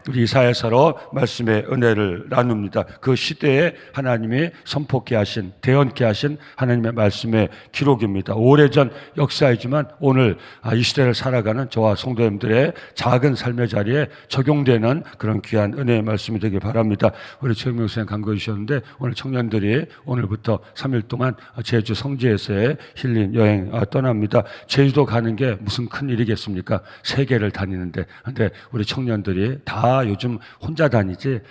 우리 이사야서로 말씀의 은혜를 나눕니다. 그 시대에 하나님이 선포케 하신, 대언케 하신 하나님의 말씀의 기록입니다. 오래전 역사이지만 오늘 이 시대를 살아가는 저와 성도님들의 작은 삶의 자리에 적용되는 그런 귀한 은혜의 말씀이 되길 바랍니다. 우리 최영명 선생님 강구해 주셨는데 오늘 청년들이 오늘부터 3일 동안 제주 성지에서의 힐링 여행 떠납니다. 제주도 가는 게 무슨 큰 일이겠습니까? 세계를 다니는데. 근데 우리 청년들이 다 요즘 혼자 다니지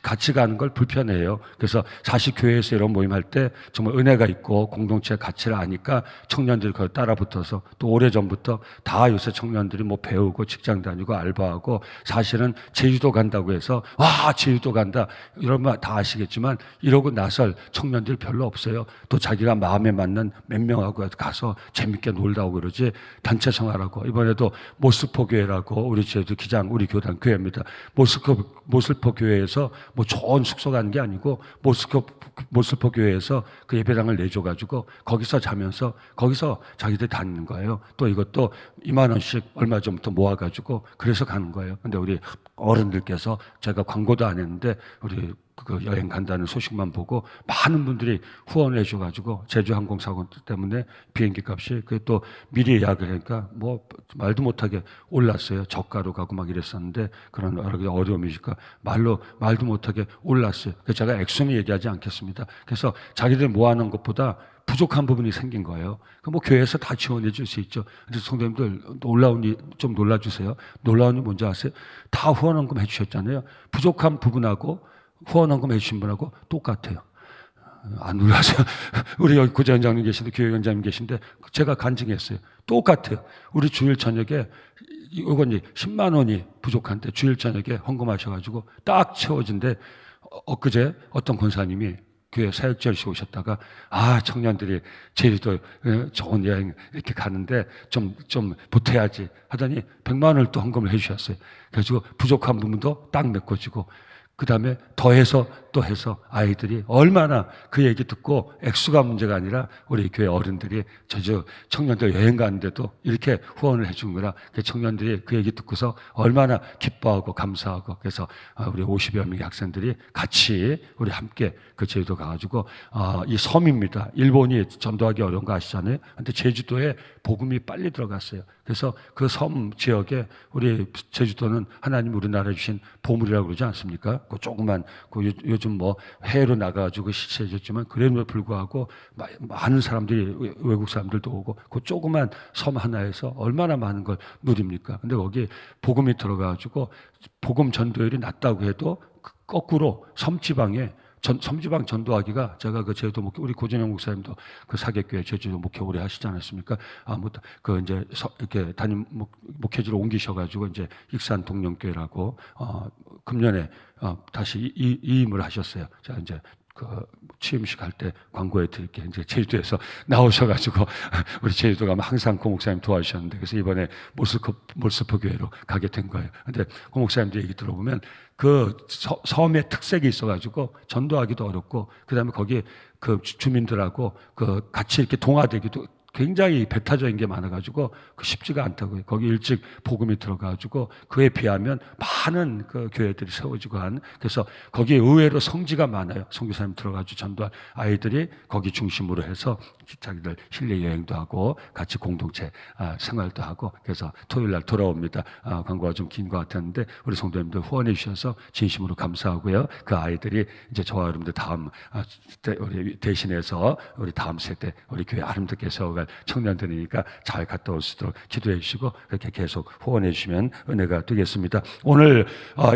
같이 가는 걸 불편해해요. 그래서 사실 교회에서 이런 모임할 때 정말 은혜가 있고 공동체의 가치를 아니까 청년들이 거기 따라 붙어서 또 오래전부터 다 요새 청년들이 뭐 배우고 직장 다니고 알바하고 사실은 제주도 간다고 해서 와 제주도 간다 이런 말 다 아시겠지만 이러고 나설 청년들이 별로 없어요. 또 자기가 마음에 맞는 몇 명하고 가서 재밌게 놀다 오고 그러지 단체 생활하고 이번에도 모스포 교회라고 우리 제주 기장 우리 교단 교회입니다. 모스포 교회에서 뭐 좋은 숙소 가는 게 아니고 모스포 교회에서 그 예배당을 내줘가지고 거기서 자면서 거기서 자기들 다니는 거예요. 또 이것도 2만 원씩 얼마 전부터 모아가지고 그래서 가는 거예요. 근데 우리 어른들께서 제가 광고도 안 했는데 우리 그 여행 간다는 소식만 보고 많은 분들이 후원을 해줘가지고 제주항공사고 때문에 비행기 값이 그 또 미리 예약을 하니까 뭐 말도 못하게 올랐어요. 저가로 가고 막 이랬었는데 그런 여러 가지 어려움이니까 말도 못하게 올랐어요. 그래서 제가 액수는 얘기하지 않겠습니다. 그래서 자기들 모아놓은 것보다 부족한 부분이 생긴 거예요. 뭐 교회에서 다 지원해 줄 수 있죠. 그래서 성도님들 놀라우니 좀 놀라주세요. 놀라우니 뭔지 아세요? 다 후원헌금 해주셨잖아요. 부족한 부분하고 후원헌금 해주신 분하고 똑같아요. 안 놀라세요? 우리 여기 구제원장님 계신데 교회원장님 계신데 제가 간증했어요. 똑같아요. 우리 주일 저녁에 이건 이제 10만 원이 부족한데 주일 저녁에 헌금하셔가지고 딱 채워진데 엊그제 어떤 권사님이 교회 사역절시 오셨다가 청년들이 제주도 좋은 여행 이렇게 가는데 좀 보태야지 하더니 100만 원을 또 헌금을 해주셨어요. 그래가지고 부족한 부분도 딱 메꿔지고 그 다음에 더해서 또 해서 아이들이 얼마나 그 얘기 듣고 액수가 문제가 아니라 우리 교회 어른들이 제주 청년들 여행 가는데도 이렇게 후원을 해준 거라 청년들이 그 얘기 듣고서 얼마나 기뻐하고 감사하고 그래서 우리 50여 명의 학생들이 같이 우리 함께 그 제주도 가가지고 이 섬입니다. 일본이 전도하기 어려운 거 아시잖아요. 근데 제주도에 복음이 빨리 들어갔어요. 그래서 그 섬 지역에 우리 제주도는 하나님 우리나라에 주신 보물이라고 그러지 않습니까? 그 조그만 요즘 뭐 해외로 나가가지고 시체해졌지만 그래도 불구하고 많은 사람들이 외국 사람들도 오고 그 조그만 섬 하나에서 얼마나 많은 걸 누립니까? 근데 거기 복음이 들어가가지고 복음 전도율이 낮다고 해도 거꾸로 섬지방 전도하기가 제가 그 제주도 목회 우리 고진영 목사님도 그 사계교회 제주도 목회 오래 하시지 않았습니까? 그 이제 이렇게 담임 목회지로 옮기셔가지고 이제 익산 동령교회라고 금년에 다시 이임을 하셨어요. 자 이제 그 취임식 할 때 광고해 드릴게 이제 제주도에서 나오셔가지고 우리 제주도 가면 항상 고 목사님 도와주셨는데 그래서 이번에 몰스포 교회로 가게 된 거예요. 근데 고 목사님들 얘기 들어보면 그 섬의 특색이 있어가지고 전도하기도 어렵고 그다음에 거기 그 주민들하고 그 같이 이렇게 동화되기도 굉장히 배타적인 게 많아가지고 쉽지가 않다고요. 거기 일찍 복음이 들어가가지고 그에 비하면 많은 그 교회들이 세워지고 그래서 거기에 의외로 성지가 많아요. 선교사님 들어가지고 전도할 아이들이 거기 중심으로 해서 자기들 실내 여행도 하고 같이 공동체 생활도 하고 그래서 토요일 날 돌아옵니다. 광고가 좀 긴 것 같았는데 우리 성도님들 후원해 주셔서 진심으로 감사하고요. 그 아이들이 이제 저와 여러분들 다음 우리 대신해서 우리 다음 세대 우리 교회 아름답게 세워갈 청년들이니까 잘 갔다 올 수 있도록 기도해 주시고 그렇게 계속 후원해 주시면 은혜가 되겠습니다. 오늘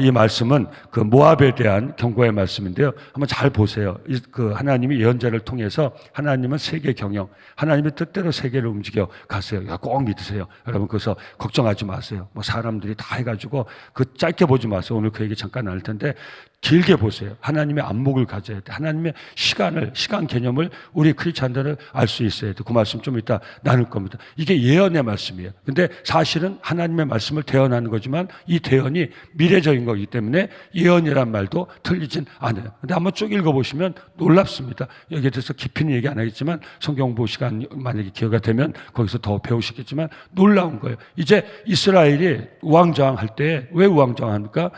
이 말씀은 그 모압에 대한 경고의 말씀인데요. 한번 잘 보세요. 그 하나님이 예언자를 통해서 하나님은 세계 경영, 하나님의 뜻대로 세계를 움직여 가세요. 꼭 믿으세요. 여러분 그래서 걱정하지 마세요. 뭐 사람들이 다 해가지고 그 짧게 보지 마세요. 오늘 그 얘기 잠깐 나눌 텐데 길게 보세요. 하나님의 안목을 가져야 돼. 하나님의 시간 개념을 우리 크리스찬들은 알 수 있어야 돼. 그 말씀 좀 좀 이따 나눌 겁니다. 이게 예언의 말씀이에요. 근데 사실은 하나님의 말씀을 대언하는 거지만 이 대언이 미래적인 거기 때문에 예언이란 말도 틀리진 않아요. 근데 한번 쭉 읽어보시면 놀랍습니다. 여기에 대해서 깊이는 얘기 안 하겠지만 성경 공부 시간 만약에 기회가 되면 거기서 더 배우시겠지만 놀라운 거예요. 이제 이스라엘이 우왕좌왕할 때 왜 우왕좌왕합니까?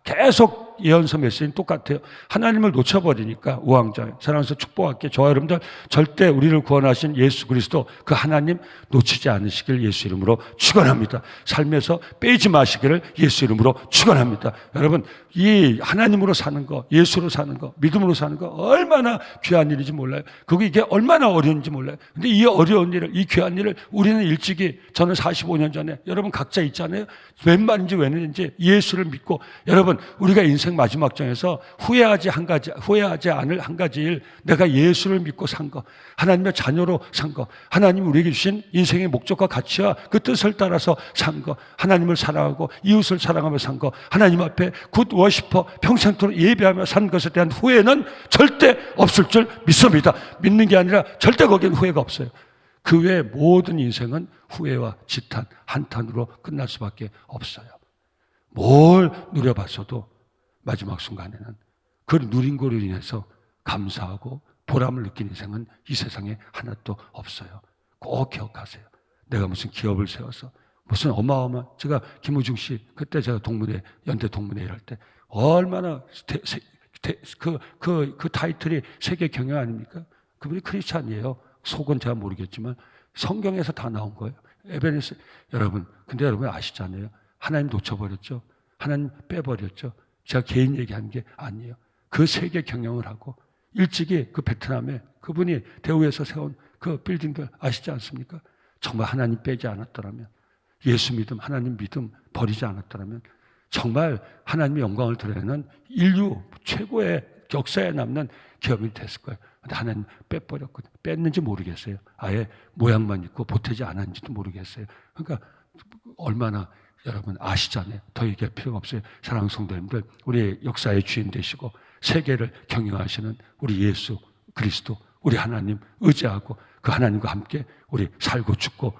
계속 예언서 메시지는 똑같아요. 하나님을 놓쳐버리니까 우왕좌왕. 사랑해서 축복할게. 저와 여러분들 절대 우리를 구원하신 예수 그리스도 그 하나님 놓치지 않으시길 예수 이름으로 축원합니다. 삶에서 빼지 마시기를 예수 이름으로 축원합니다. 여러분 이 하나님으로 사는 거, 예수로 사는 거, 믿음으로 사는 거 얼마나 귀한 일인지 몰라요. 그거 이게 얼마나 어려운지 몰라요. 근데 이 어려운 일을, 이 귀한 일을 우리는 일찍이 저는 45년 전에 여러분 각자 있잖아요. 웬 말인지 왜 는지 예수를 믿고 여러분 우리가 인생 마지막 장에서 후회하지 않을 한 가지 일, 내가 예수를 믿고 산 거, 하나님의 자녀로 산 거, 하나님이 우리에게 주신 인생의 목적과 가치와 그 뜻을 따라서 산 거, 하나님을 사랑하고 이웃을 사랑하며 산 거, 하나님 앞에 굿 워시퍼 평생토록 예배하며 산 것에 대한 후회는 절대 없을 줄 믿습니다. 믿는 게 아니라 절대 거기엔 후회가 없어요. 그 외에 모든 인생은 후회와 지탄, 한탄으로 끝날 수밖에 없어요. 뭘 누려봤어도 마지막 순간에는 그 누린 거로 인해서 감사하고 보람을 느낀 인생은 이 세상에 하나도 없어요. 꼭 기억하세요. 내가 무슨 기업을 세워서 무슨 어마어마한, 제가 김우중 씨 그때 제가 연대 동문회 일할 때 얼마나 그 타이틀이 세계 경영 아닙니까? 그분이 크리스찬이에요. 속은 제가 모르겠지만 성경에서 다 나온 거예요. 에베네스 여러분, 근데 여러분 아시잖아요. 하나님 놓쳐버렸죠. 하나님 빼버렸죠. 제가 개인 얘기하는 게 아니에요. 그 세계 경영을 하고 일찍이 그 베트남에 그분이 대우에서 세운 그 빌딩들 아시지 않습니까? 정말 하나님 빼지 않았더라면, 예수 믿음, 하나님 믿음 버리지 않았더라면 정말 하나님의 영광을 드러내는 인류 최고의 역사에 남는 기업이 됐을 거예요. 근데 하나님 빼버렸거든요. 뺐는지 모르겠어요. 아예 모양만 있고 보태지 않았는지도 모르겠어요. 그러니까 얼마나 여러분 아시잖아요. 더 얘기할 필요가 없어요. 사랑하는 성도님들, 우리의 역사의 주인 되시고 세계를 경영하시는 우리 예수 그리스도, 우리 하나님 의지하고 그 하나님과 함께 우리 살고 죽고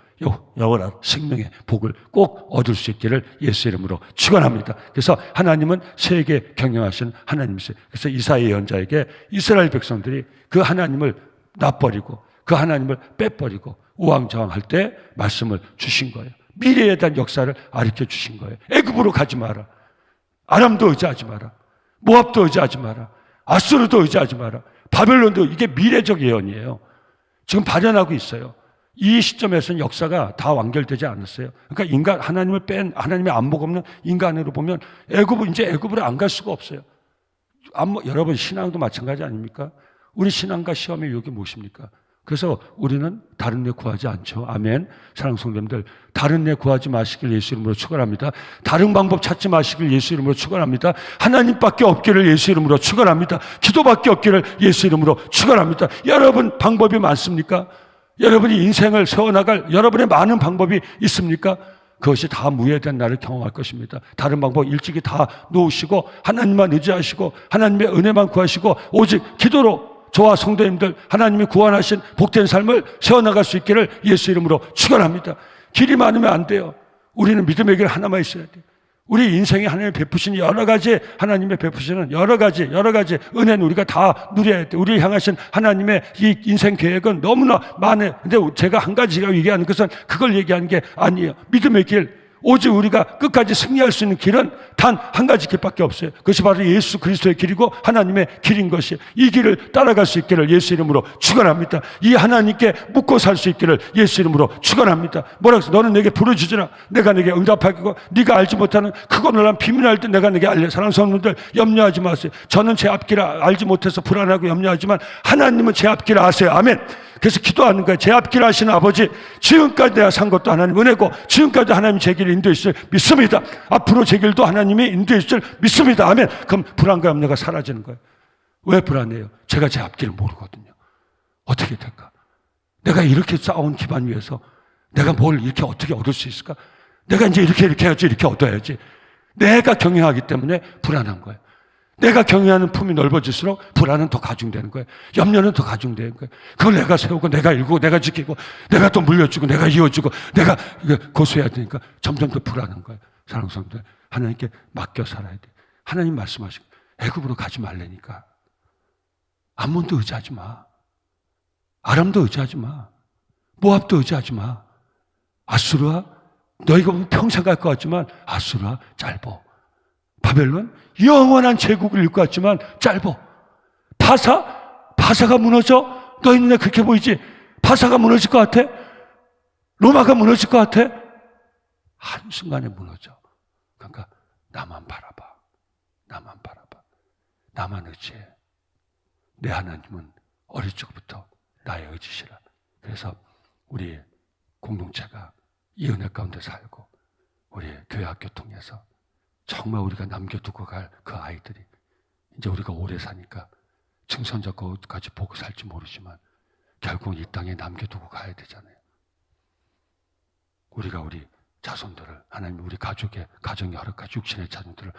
영원한 생명의 복을 꼭 얻을 수 있기를 예수 이름으로 축원합니다. 그래서 하나님은 세계 경영하시는 하나님이세요. 그래서 이사야 예언자에게 이스라엘 백성들이 그 하나님을 놔버리고 그 하나님을 빼버리고 우왕좌왕할 때 말씀을 주신 거예요. 미래에 대한 역사를 가르쳐 주신 거예요. 애굽으로 가지 마라. 아람도 의지하지 마라. 모압도 의지하지 마라. 아수르도 의지하지 마라. 바벨론도, 이게 미래적 예언이에요. 지금 발현하고 있어요. 이 시점에서는 역사가 다 완결되지 않았어요. 그러니까 하나님을 뺀, 하나님의 안목 없는 인간으로 보면 이제 애굽으로 안 갈 수가 없어요. 여러분 신앙도 마찬가지 아닙니까? 우리 신앙과 시험의 유혹이 무엇입니까? 그래서 우리는 다른 데 구하지 않죠. 아멘. 사랑하는 성도님들, 다른 데 구하지 마시길 예수 이름으로 축원합니다. 다른 방법 찾지 마시길 예수 이름으로 축원합니다. 하나님밖에 없기를 예수 이름으로 축원합니다. 기도밖에 없기를 예수 이름으로 축원합니다. 여러분 방법이 많습니까? 여러분이 인생을 세워나갈 여러분의 많은 방법이 있습니까? 그것이 다 무효된 날을 경험할 것입니다. 다른 방법 일찍이 다 놓으시고 하나님만 의지하시고 하나님의 은혜만 구하시고 오직 기도로 저와 성도님들 하나님이 구원하신 복된 삶을 세워나갈 수 있기를 예수 이름으로 축원합니다. 길이 많으면 안 돼요. 우리는 믿음의 길 하나만 있어야 돼요. 우리 인생에 하나님이 베푸신 여러 가지, 하나님의 베푸시는 여러 가지 은혜는 우리가 다 누려야 돼요. 우리를 향하신 하나님의 이 인생 계획은 너무나 많아요. 근데 제가 한 가지가 얘기하는 것은 그걸 얘기하는 게 아니에요. 믿음의 길, 오직 우리가 끝까지 승리할 수 있는 길은 단 한 가지 길밖에 없어요. 그것이 바로 예수 그리스도의 길이고 하나님의 길인 것이에요. 이 길을 따라갈 수 있기를 예수 이름으로 축원합니다. 이 하나님께 묻고 살 수 있기를 예수 이름으로 축원합니다. 뭐라고 해서 너는 내게 부르짖으라. 내가 내게 응답하겠고 네가 알지 못하는 그거를 난 비밀할 때 내가 내게 알려. 사랑하는 성도님들 염려하지 마세요. 저는 제 앞길을 알지 못해서 불안하고 염려하지만 하나님은 제 앞길을 아세요. 아멘. 그래서 기도하는 거예요. 제 앞길 아시는 아버지, 지금까지 내가 산 것도 하나님 은혜고 지금까지 하나님 제 길을 인도해 주실 줄 믿습니다. 앞으로 제 길도 하나님이 인도해 주실 줄 믿습니다. 아멘. 그럼 불안과 염려가 사라지는 거예요. 왜 불안해요? 제가 제 앞길을 모르거든요. 어떻게 될까? 내가 이렇게 쌓아온 기반 위에서 내가 뭘 이렇게 어떻게 얻을 수 있을까? 내가 이제 이렇게 해야지, 이렇게 얻어야지. 내가 경영하기 때문에 불안한 거예요. 내가 경외하는 품이 넓어질수록 불안은 더 가중되는 거예요. 염려는 더 가중되는 거예요. 그걸 내가 세우고 내가 일구고 내가 지키고 내가 또 물려주고 내가 이어주고 내가 고수해야 되니까 점점 더 불안한 거예요. 사랑하는 성도들, 하나님께 맡겨 살아야 돼. 하나님 말씀하시고 애굽으로 가지 말라니까. 암몬도 의지하지 마. 아람도 의지하지 마. 모압도 의지하지 마. 아수르와 너희가 보면 평생 갈 것 같지만 아수르와 짧어. 바벨론 영원한 제국을 이룰 것 같지만 짧어. 바사가 무너져? 너희 눈에 그렇게 보이지? 바사가 무너질 것 같아? 로마가 무너질 것 같아? 한순간에 무너져. 그러니까 나만 바라봐. 나만 바라봐. 나만 의지해. 내 하나님은 어릴 적부터 나의 의지시라. 그래서 우리 공동체가 이 은혜 가운데 살고 우리 교회 학교 통해서 정말 우리가 남겨두고 갈 그 아이들이 이제 우리가 오래 사니까 증손자 것까지 보고 살지 모르지만 결국은 이 땅에 남겨두고 가야 되잖아요. 우리가 우리 자손들을 하나님 우리 가족의 가정의 여러 가지 육신의 자손들을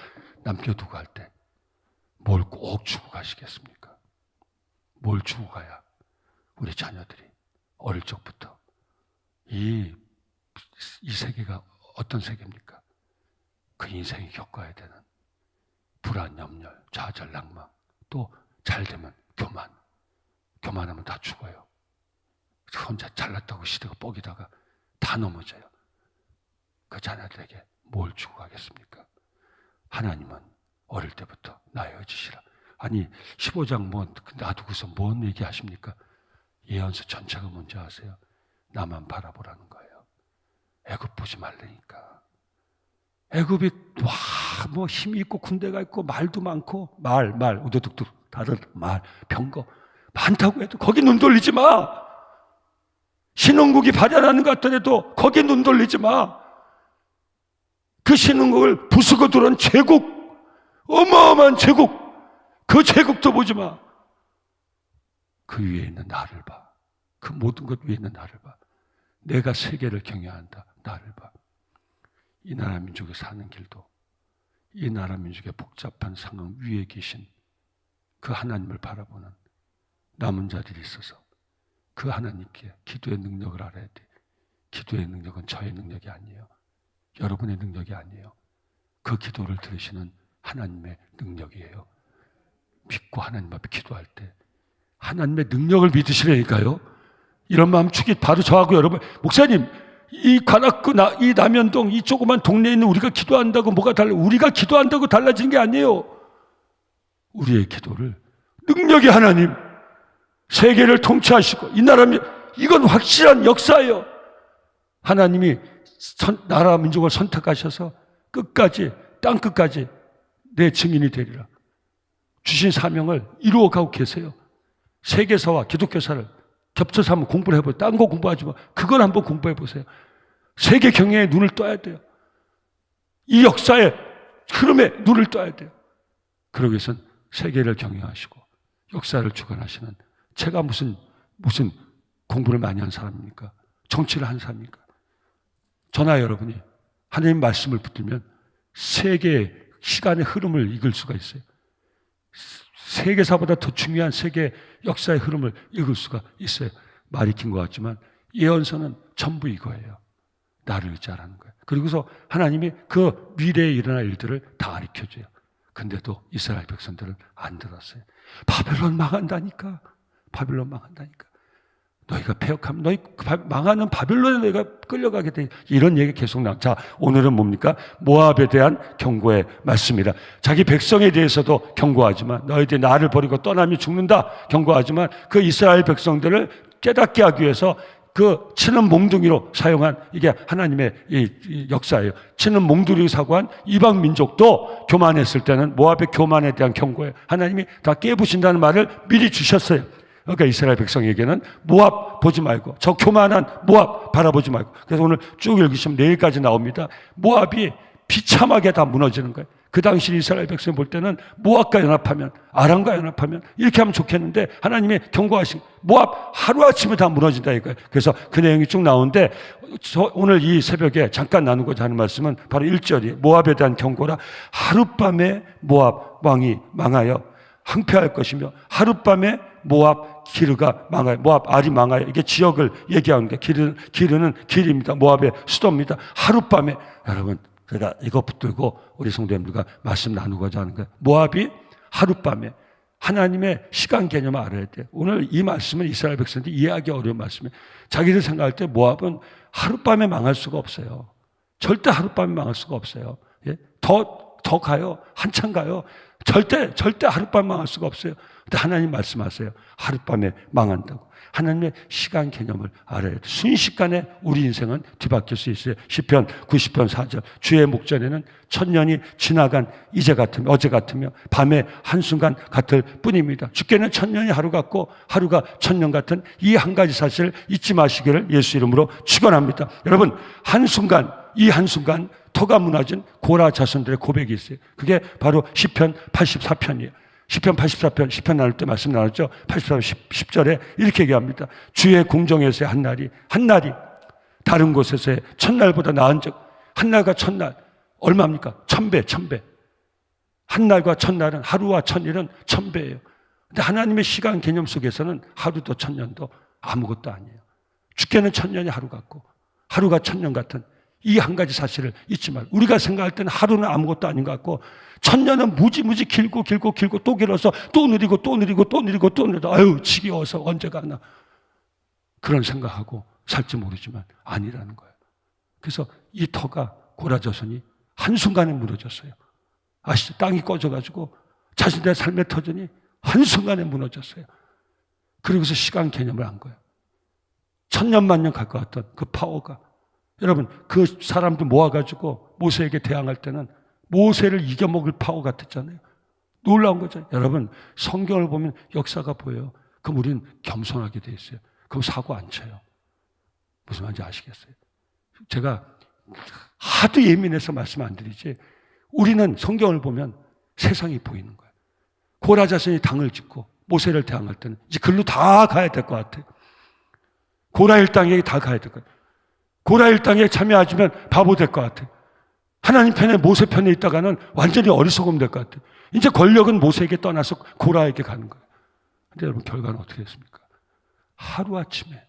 남겨두고 갈 때 뭘 꼭 주고 가시겠습니까? 뭘 주고 가야 우리 자녀들이 어릴 적부터 이 세계가 어떤 세계입니까? 그 인생이 겪어야 되는 불안, 염려, 좌절, 낭망, 또 잘되면 교만하면 다 죽어요. 혼자 잘났다고 시대가 뻐기다가 다 넘어져요. 그 자녀들에게 뭘 주고 가겠습니까? 하나님은 어릴 때부터 나의 의지시라. 아니 15장 놔두고서 뭔 얘기하십니까? 예언서 전체가 뭔지 아세요? 나만 바라보라는 거예요. 애굽 보지 말라니까. 애굽이 뭐 힘이 있고 군대가 있고 말도 많고 말 우두둑둑 다른 말 병거 많다고 해도 거기 눈 돌리지 마. 신흥국이 발현하는 것 같더라도 거기 눈 돌리지 마. 그 신흥국을 부수고 들어온 제국, 어마어마한 제국, 그 제국도 보지 마. 그 위에 있는 나를 봐. 그 모든 것 위에 있는 나를 봐. 내가 세계를 경외한다. 나를 봐. 이 나라 민족이 사는 길도 이 나라 민족의 복잡한 상황 위에 계신 그 하나님을 바라보는 남은 자들이 있어서 그 하나님께 기도의 능력을 알아야 돼. 기도의 능력은 저의 능력이 아니에요. 여러분의 능력이 아니에요. 그 기도를 들으시는 하나님의 능력이에요. 믿고 하나님 앞에 기도할 때 하나님의 능력을 믿으시라니까요. 이런 마음 축이 바로 저하고 여러분, 목사님 이 관악구 이 남현동 이 조그만 동네에 있는 우리가 기도한다고 뭐가 달라? 우리가 기도한다고 달라지는 게 아니에요. 우리의 기도를 능력의 하나님, 세계를 통치하시고 이 나라, 이건 확실한 역사예요. 하나님이 나라 민족을 선택하셔서 끝까지 땅 끝까지 내 증인이 되리라 주신 사명을 이루어가고 계세요. 세계사와 기독교사를 겹쳐서 한번 공부를 해보세요. 딴 거 공부하지 마. 그걸 한번 공부해 보세요. 세계 경영에 눈을 떠야 돼요. 이 역사의 흐름에 눈을 떠야 돼요. 그러기 위해서는 세계를 경영하시고 역사를 주관하시는, 제가 무슨 공부를 많이 한 사람입니까? 정치를 한 사람입니까? 저나 여러분이 하나님 말씀을 붙들면 세계 시간의 흐름을 읽을 수가 있어요. 세계사보다 더 중요한 세계 역사의 흐름을 읽을 수가 있어요. 말이 긴 것 같지만 예언서는 전부 이거예요. 나를 의지하라는 거예요. 그리고서 하나님이 그 미래에 일어날 일들을 다 가르쳐줘요. 근데도 이스라엘 백성들은 안 들었어요. 바벨론 망한다니까. 바벨론 망한다니까. 너희가 패역하면 너희 망하는 바벨론에 너희가 끌려가게 돼. 이런 얘기 계속 나와. 자, 오늘은 뭡니까? 모압에 대한 경고의 말씀이다. 자기 백성에 대해서도 경고하지만 너희들이 나를 버리고 떠나면 죽는다 경고하지만 그 이스라엘 백성들을 깨닫게 하기 위해서 그 치는 몽둥이로 사용한, 이게 하나님의 이 역사예요. 치는 몽둥이로 사고한 이방 민족도 교만했을 때는 모압의 교만에 대한 경고예요. 하나님이 다 깨부신다는 말을 미리 주셨어요. 그러니까 이스라엘 백성에게는 모압 보지 말고, 저 교만한 모압 바라보지 말고. 그래서 오늘 쭉 읽으시면 내일까지 나옵니다. 모압이 비참하게 다 무너지는 거예요. 그 당시 이스라엘 백성 볼 때는 모압과 연합하면, 아람과 연합하면 이렇게 하면 좋겠는데 하나님이 경고하신 모압 하루아침에 다 무너진다 이거예요. 그래서 그 내용이 쭉 나오는데 오늘 이 새벽에 잠깐 나누고자 하는 말씀은 바로 1절이 모압에 대한 경고라. 하룻밤에 모압 왕이 망하여 항폐할 것이며 하룻밤에 모압 기르가 망하여, 모압 알이 망하여. 이게 지역을 얘기하는 게 기르는 길입니다. 모압의 수도입니다. 하룻밤에. 여러분, 제가 이거 붙들고 우리 성도님들과 말씀 나누고자 하는 거예요. 모압이 하룻밤에 하나님의 시간 개념을 알아야 돼요. 오늘 이 말씀은 이스라엘 백성들이 이해하기 어려운 말씀이에요. 자기들 생각할 때 모압은 하룻밤에 망할 수가 없어요. 절대 하룻밤에 망할 수가 없어요. 예? 더 가요. 한참 가요. 절대 하룻밤에 망할 수가 없어요. 근데 하나님 말씀하세요. 하룻밤에 망한다고. 하나님의 시간 개념을 알아야 돼요. 순식간에 우리 인생은 뒤바뀔 수 있어요. 시편 90편 4절. 주의 목전에는 천년이 지나간 이제 같으며 어제 같으며 밤의 한순간 같을 뿐입니다. 주께는 천년이 하루 같고 하루가 천년 같은 이 한 가지 사실을 잊지 마시기를 예수 이름으로 축원합니다. 여러분, 이 한순간 터가 무너진 고라 자손들의 고백이 있어요. 그게 바로 시편 84편이에요. 시편 84편, 시편 나눌 때 말씀 나눴죠. 84편 10절에 이렇게 얘기합니다. 주의 궁정에서의 한날이 다른 곳에서의 첫날보다 나은 적, 한날과 첫날 얼마입니까? 1000배. 한날과 첫날은, 하루와 천일은 1000배예요. 근데 하나님의 시간 개념 속에서는 하루도 천년도 아무것도 아니에요. 주께는 천년이 하루 같고 하루가 천년 같은 이 한 가지 사실을 잊지 말고, 우리가 생각할 때는 하루는 아무것도 아닌 것 같고 천년은 무지무지 길고 또 길어서 또 느리고 아유 지겨워서 언제 가나 그런 생각하고 살지 모르지만 아니라는 거예요. 그래서 이 터가 고라자손이 한순간에 무너졌어요. 아시죠? 땅이 꺼져가지고 자신들의 삶의 터전이 한순간에 무너졌어요. 그러고서 시간 개념을 한 거예요. 천년 만년 갈 것 같던 그 파워가, 여러분, 그 사람들 모아가지고 모세에게 대항할 때는 모세를 이겨먹을 파워 같았잖아요. 놀라운 거죠. 여러분, 성경을 보면 역사가 보여요. 그럼 우리는 겸손하게 돼 있어요. 그럼 사고 안 쳐요. 무슨 말인지 아시겠어요? 제가 하도 예민해서 말씀 안 드리지, 우리는 성경을 보면 세상이 보이는 거예요. 고라 자손이 당을 짓고 모세를 대항할 때는 이제 글로 다 가야 될 것 같아요. 고라 일당에게 다 가야 될 것 같아요. 고라 일당에 참여하지만 바보 될 것 같아요. 하나님 편에 모세 편에 있다가는 완전히 어리석으면 될 것 같아요. 이제 권력은 모세에게 떠나서 고라에게 가는 거예요. 근데 여러분, 결과는 어떻게 됐습니까? 하루아침에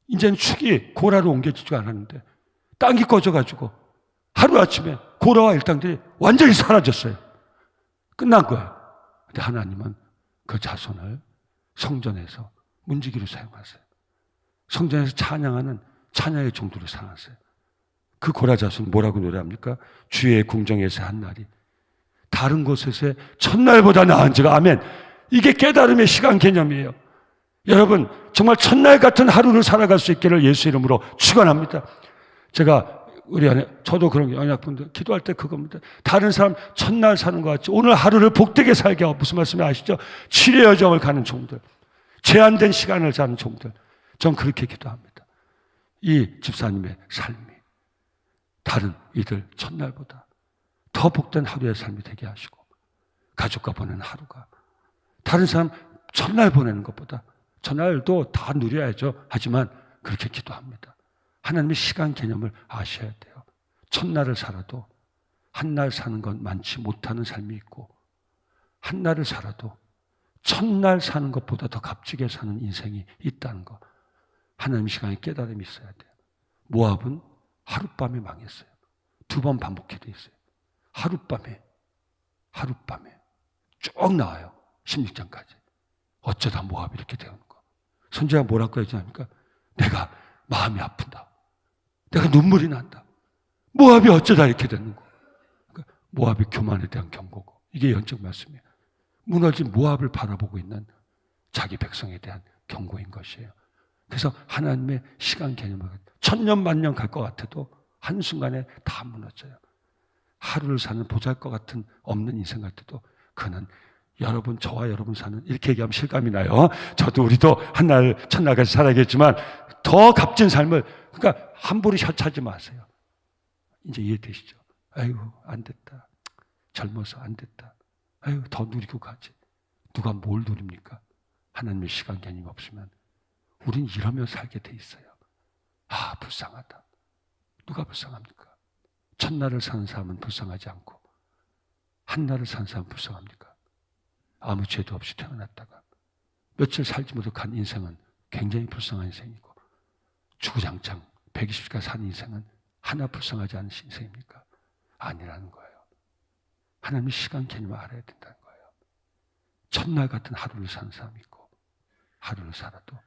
이제는 축이 고라로 옮겨지지가 않았는데 땅이 꺼져가지고 하루아침에 고라와 일당들이 완전히 사라졌어요. 끝난 거예요. 근데 하나님은 그 자손을 성전에서 문지기로 사용하세요. 성전에서 찬양하는 찬양의 종도로 사용하세요. 그 고라 자손 뭐라고 노래합니까? 주의 궁정에서 한 날이 다른 곳에서의 첫날보다 나은지가. 아멘. 이게 깨달음의 시간 개념이에요. 여러분, 정말 첫날 같은 하루를 살아갈 수 있기를 예수 이름으로 축원합니다. 제가 우리 안에, 저도 그런 연약분들 기도할 때 그겁니다. 다른 사람 첫날 사는 것 같이 오늘 하루를 복되게 살게 하고, 무슨 말씀이 아시죠? 치료 여정을 가는 종들, 제한된 시간을 사는 종들, 전 그렇게 기도합니다. 이 집사님의 삶이 다른 이들 첫날보다 더 복된 하루의 삶이 되게 하시고, 가족과 보내는 하루가 다른 사람 첫날 보내는 것보다, 첫날도 다 누려야죠. 하지만 그렇게 기도합니다. 하나님의 시간 개념을 아셔야 돼요. 첫날을 살아도 한날 사는 건 많지 못하는 삶이 있고, 한날을 살아도 첫날 사는 것보다 더 값지게 사는 인생이 있다는 거, 하나님의 시간에 깨달음이 있어야 돼요. 모압은 하룻밤에 망했어요. 2번 반복해 돼 있어요. 하룻밤에 쭉 나와요. 16장까지. 어쩌다 모압이 이렇게 되는 거. 선지자가 뭐라고 하지 않습니까? 내가 마음이 아픈다. 내가 눈물이 난다. 모압이 어쩌다 이렇게 되는 거. 그러니까 모압의 교만에 대한 경고고, 이게 연적 말씀이에요. 무너진 모압을 바라보고 있는 자기 백성에 대한 경고인 것이에요. 그래서 하나님의 시간 개념을, 천년 만년 갈 것 같아도 한순간에 다 무너져요. 하루를 사는 보잘것 같은 없는 인생 같아도 그는 여러분, 저와 여러분 사는, 이렇게 얘기하면 실감이 나요. 저도 우리도 한날 첫날까지 살아야겠지만 더 값진 삶을, 그러니까 함부로 혀차지 마세요. 이제 이해되시죠? 아이고 안 됐다. 젊어서 안 됐다. 아유, 더 누리고 가지. 누가 뭘 누립니까? 하나님의 시간 개념이 없으면 우린 이러며 살게 돼 있어요. 아, 불쌍하다. 누가 불쌍합니까? 첫날을 사는 사람은 불쌍하지 않고 한날을 사는 사람은 불쌍합니까? 아무 죄도 없이 태어났다가 며칠 살지 못한 인생은 굉장히 불쌍한 인생이고 주구장창 120시간 사는 인생은 하나 불쌍하지 않은 인생입니까? 아니라는 거예요. 하나님의 시간 개념을 알아야 된다는 거예요. 첫날 같은 하루를 사는 사람이 있고 하루를 살아도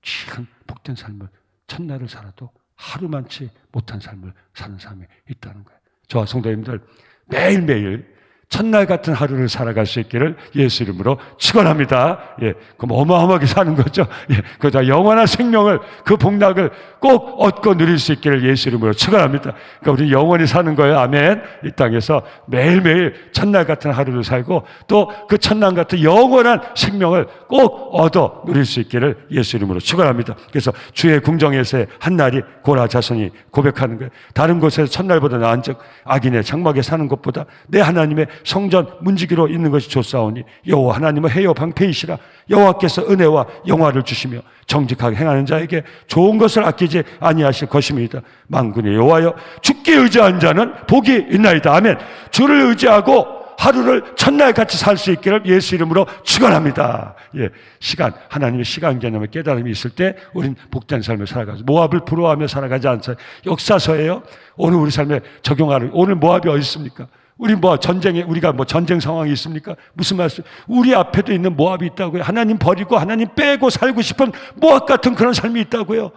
참 복된 삶을 첫날을 살아도 하루만치 못한 삶을 사는 사람이 있다는 거예요. 저와 성도님들 매일매일 첫날 같은 하루를 살아갈 수 있기를 예수 이름으로 축원합니다. 예, 그럼 어마어마하게 사는 거죠. 예, 그러다 영원한 생명을 그 복락을 꼭 얻고 누릴 수 있기를 예수 이름으로 축원합니다. 그러니까 우리 영원히 사는 거예요. 아멘. 이 땅에서 매일매일 첫날 같은 하루를 살고 또 그 첫날 같은 영원한 생명을 꼭 얻어 누릴 수 있기를 예수 이름으로 축원합니다. 그래서 주의 궁정에서의 한 날이 고라 자손이 고백하는 거예요. 다른 곳에서 첫날보다 나은즉 악인의 장막에 사는 것보다 내 하나님의 성전 문지기로 있는 것이 좋사오니 여호와 하나님은 해요 방패이시라. 여호와께서 은혜와 영화를 주시며 정직하게 행하는 자에게 좋은 것을 아끼지 아니하실 것입니다. 만군의 여호와여, 주께 의지한 자는 복이 있나이다. 아멘. 주를 의지하고 하루를 첫날같이 살 수 있기를 예수 이름으로 축원합니다. 예, 시간, 하나님의 시간 개념의 깨달음이 있을 때 우린 복된 삶을 살아가죠. 모압을 부러워하며 살아가지 않아요. 역사서예요. 오늘 우리 삶에 적용하는, 오늘 모압이 어디 있습니까? 우리 우리가 전쟁 상황이 있습니까? 무슨 말씀? 우리 앞에도 있는 모압이 있다고요. 하나님 버리고 하나님 빼고 살고 싶은 모압 같은 그런 삶이 있다고요.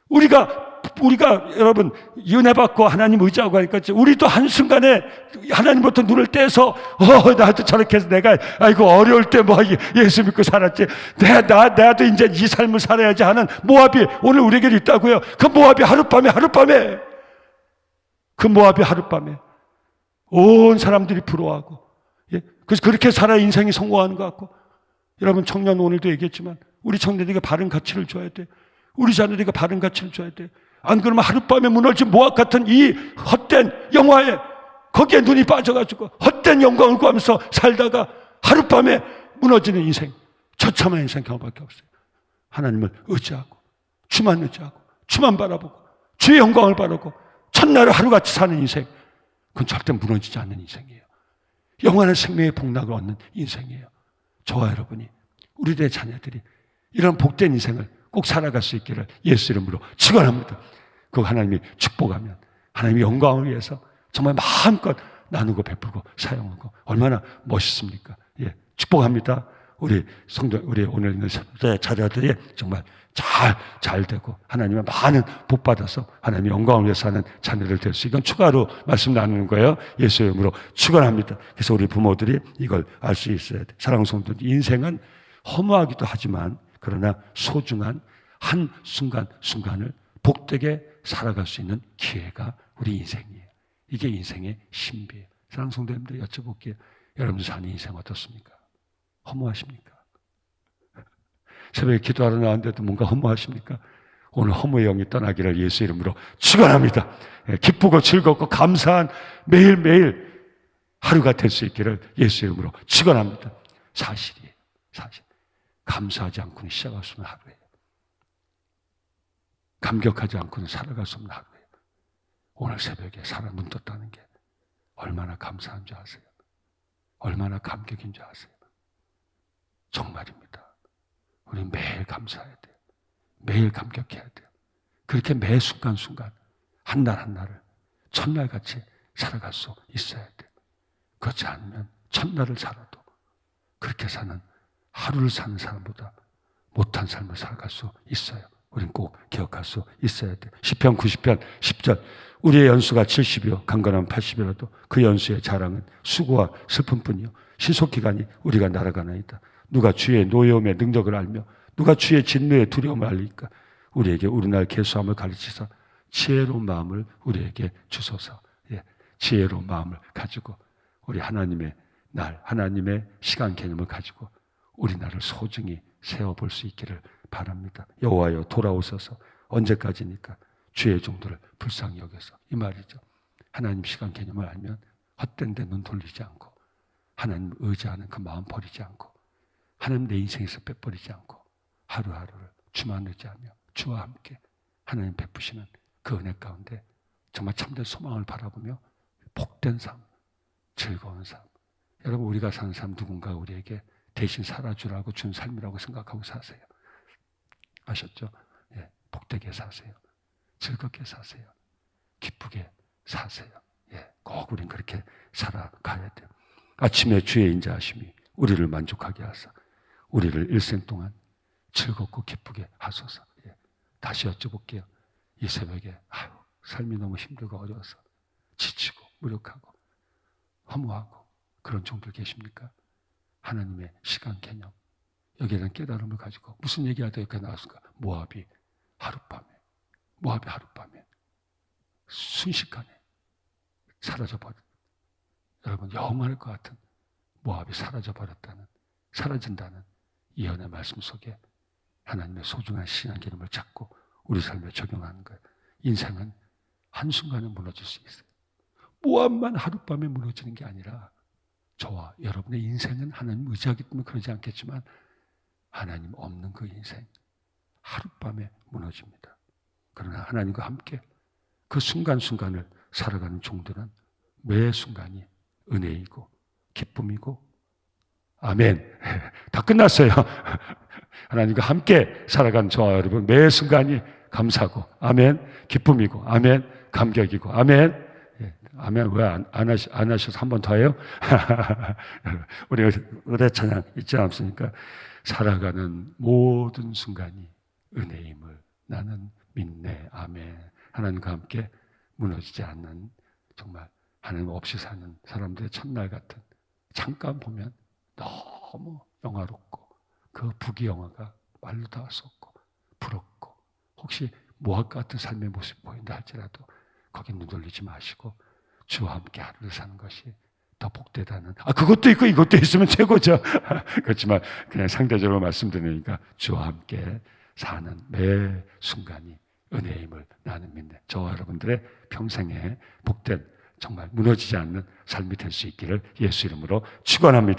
우리가 여러분 은혜 받고 하나님 의지하고 하니까 우리도 한순간에 하나님부터 눈을 떼서 나도 저렇게 해서 내가 아이고 어려울 때 예수 믿고 살았지. 나도 이제 이 삶을 살아야지 하는 모압이 오늘 우리에게 있다고요. 그 모압이 하룻밤에 그 모압이 하룻밤에 온 사람들이 부러워하고, 예? 그래서 그렇게 살아 인생이 성공하는 것 같고, 여러분 청년 오늘도 얘기했지만 우리 청년들에게 바른 가치를 줘야 돼. 우리 자녀들에게 바른 가치를 줘야 돼. 안 그러면 하룻밤에 무너진 모압 같은 이 헛된 영화에 거기에 눈이 빠져가지고 헛된 영광을 구하면서 살다가 하룻밤에 무너지는 인생, 처참한 인생 경험밖에 없어요. 하나님을 의지하고 주만 의지하고 주만 바라보고 주의 영광을 바라고 첫날을 하루같이 사는 인생, 그건 절대 무너지지 않는 인생이에요. 영원한 생명의 복락을 얻는 인생이에요. 저와 여러분이, 우리들의 자녀들이 이런 복된 인생을 꼭 살아갈 수 있기를 예수 이름으로 축원합니다. 그 하나님이 축복하면 하나님의 영광을 위해서 정말 마음껏 나누고 베풀고 사용하고 얼마나 멋있습니까? 예, 축복합니다. 우리 성도, 우리 오늘 있는 자녀들이 정말 잘 되고 하나님의 많은 복 받아서 하나님의 영광을 위해서 하는 자녀들 될 수, 이건 추가로 말씀 나누는 거예요. 예수의 이름으로 축원합니다. 그래서 우리 부모들이 이걸 알 수 있어야 돼. 사랑하는 성도들, 인생은 허무하기도 하지만 그러나 소중한 한 순간을 복되게 살아갈 수 있는 기회가 우리 인생이에요. 이게 인생의 신비예요. 사랑하는 성도님들 여쭤볼게요. 여러분들 사는 인생 어떻습니까? 허무하십니까? 새벽에 기도하러 나왔는데도 뭔가 허무하십니까? 오늘 허무의 영이 떠나기를 예수 이름으로 축원합니다. 기쁘고 즐겁고 감사한 매일매일 하루가 될 수 있기를 예수 이름으로 축원합니다. 사실이에요. 사실. 감사하지 않고는 시작할 수 없는 하루예요. 감격하지 않고는 살아갈 수 없는 하루예요. 오늘 새벽에 살아 눈 떴다는 게 얼마나 감사한 줄 아세요? 얼마나 감격인 줄 아세요? 정말입니다. 우리 매일 감사해야 돼요. 매일 감격해야 돼요. 그렇게 매 순간순간 한 날 한 날을 첫날같이 살아갈 수 있어야 돼요. 그렇지 않으면 첫날을 살아도 그렇게 사는, 하루를 사는 사람보다 못한 삶을 살아갈 수 있어요. 우린 꼭 기억할 수 있어야 돼요. 시편 90편 10절, 우리의 연수가 70이요 강건하면 80이라도 그 연수의 자랑은 수고와 슬픔뿐이요 신속기간이 우리가 날아가나이다. 누가 주의 노여움의 능력을 알며 누가 주의 진노의 두려움을 알리까? 우리에게 우리날 계수함을 가르치사 지혜로운 마음을 우리에게 주소서. 예, 지혜로운 마음을 가지고 우리 하나님의 날, 하나님의 시간 개념을 가지고 우리 나를 소중히 세워볼 수 있기를 바랍니다. 여호와여 돌아오소서. 언제까지니까 주의 종들을 불쌍히 여겨서, 이 말이죠. 하나님 시간 개념을 알면 헛된 데 눈 돌리지 않고 하나님 의지하는 그 마음 버리지 않고 하나님 내 인생에서 빼버리지 않고 하루하루를 주만 의지하며 주와 함께 하나님 베푸시는 그 은혜 가운데 정말 참된 소망을 바라보며 복된 삶, 즐거운 삶. 여러분, 우리가 사는 삶 누군가 우리에게 대신 살아주라고 준 삶이라고 생각하고 사세요. 아셨죠? 예, 복되게 사세요. 즐겁게 사세요. 기쁘게 사세요. 예, 꼭 우린 그렇게 살아가야 돼요. 아침에 주의 인자하심이 우리를 만족하게 하사 우리를 일생 동안 즐겁고 기쁘게 하소서. 예, 다시 여쭤볼게요. 이 새벽에 삶이 너무 힘들고 어려워서 지치고 무력하고 허무하고 그런 종들 계십니까? 하나님의 시간 개념, 여기에 대한 깨달음을 가지고 무슨 얘기하다 여기까지 나왔을까? 모압이 하룻밤에 순식간에 사라져버린, 여러분 영원할 것 같은 모압이 사라진다는 예언의 말씀 속에 하나님의 소중한 신앙 개념을 찾고 우리 삶에 적용하는 거예요. 인생은 한순간에 무너질 수 있어요. 모압만 하룻밤에 무너지는 게 아니라 저와 여러분의 인생은 하나님 의지하기 때문에 그러지 않겠지만 하나님 없는 그 인생 하룻밤에 무너집니다. 그러나 하나님과 함께 그 순간순간을 살아가는 종들은 매 순간이 은혜이고 기쁨이고 아멘. 다 끝났어요. 하나님과 함께 살아가는 저와 여러분 매 순간이 감사고 아멘 기쁨이고 아멘 감격이고 아멘. 아멘 왜 안 하셔서 한 번 더 해요? 우리 의뢰 찬양 있지 않습니까? 살아가는 모든 순간이 은혜임을 나는 믿네. 아멘. 하나님과 함께 무너지지 않는 정말 하나님 없이 사는 사람들의 첫날 같은 잠깐 보면 너무 영화롭고 그 부귀영화가 말로 다 할 수 없고 부럽고 혹시 모압 같은 삶의 모습이 보인다 할지라도 거기 눈 돌리지 마시고 주와 함께 하루를 사는 것이 더 복되다는 그것도 있고 이것도 있으면 최고죠. 그렇지만 그냥 상대적으로 말씀드리니까 주와 함께 사는 매 순간이 은혜임을 나는 믿네. 저와 여러분들의 평생에 복된 정말 무너지지 않는 삶이 될 수 있기를 예수 이름으로 축원합니다.